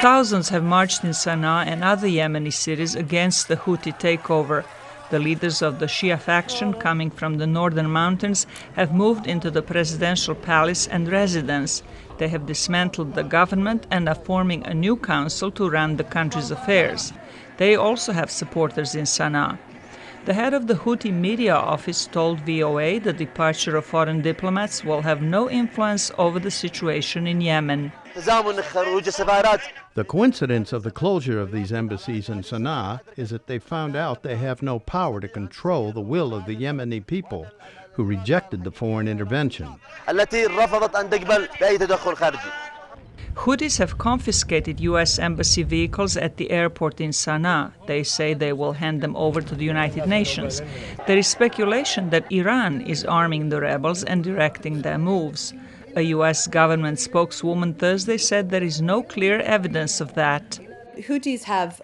Thousands have marched in Sana'a and other Yemeni cities against the Houthi takeover. The leaders of the Shia faction, coming from the northern mountains, have moved into the presidential palace and residence. They have dismantled the government and are forming a new council to run the country's affairs. They also have supporters in Sana'a. The head of the Houthi media office told VOA the departure of foreign diplomats will have no influence over the situation in Yemen. The coincidence of the closure of these embassies in Sana'a is that they found out they have no power to control the will of the Yemeni people, who rejected the foreign intervention. Houthis have confiscated U.S. embassy vehicles at the airport in Sana'a. They say they will hand them over to the United Nations. There is speculation that Iran is arming the rebels and directing their moves. A U.S. government spokeswoman Thursday said there is no clear evidence of that. Houthis have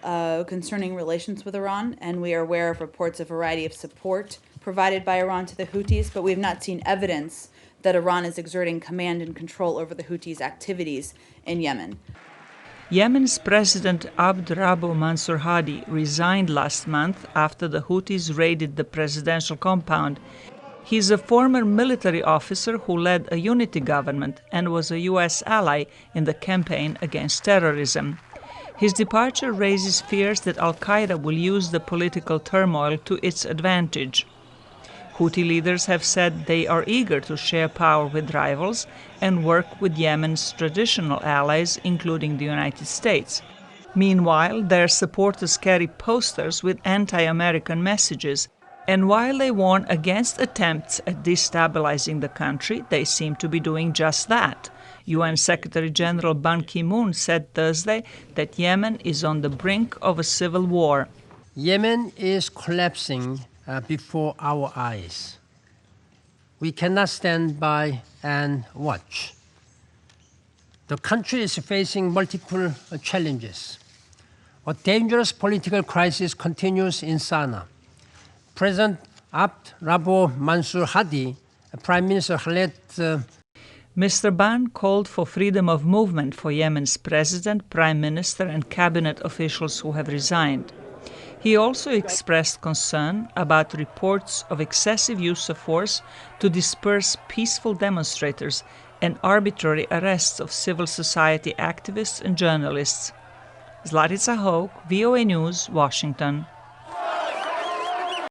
concerning relations with Iran, and we are aware of reports of a variety of support provided by Iran to the Houthis, but we have not seen evidence that Iran is exerting command and control over the Houthis' activities in Yemen. Yemen's President Abd Rabbu Mansur Hadi resigned last month after the Houthis raided the presidential compound. He is a former military officer who led a unity government and was a U.S. ally in the campaign against terrorism. His departure raises fears that al-Qaeda will use the political turmoil to its advantage. Houthi leaders have said they are eager to share power with rivals and work with Yemen's traditional allies, including the United States. Meanwhile, their supporters carry posters with anti-American messages, and while they warn against attempts at destabilizing the country, they seem to be doing just that. UN Secretary-General Ban Ki-moon said Thursday that Yemen is on the brink of a civil war. Yemen is collapsing before our eyes. We cannot stand by and watch. The country is facing multiple challenges. A dangerous political crisis continues in Sana'a. President Abd Rabbu Mansur Hadi, Prime Minister-elect Mr. Ban called for freedom of movement for Yemen's president, prime minister, and cabinet officials who have resigned. He also expressed concern about reports of excessive use of force to disperse peaceful demonstrators and arbitrary arrests of civil society activists and journalists. Zlatica Hoke, VOA News, Washington.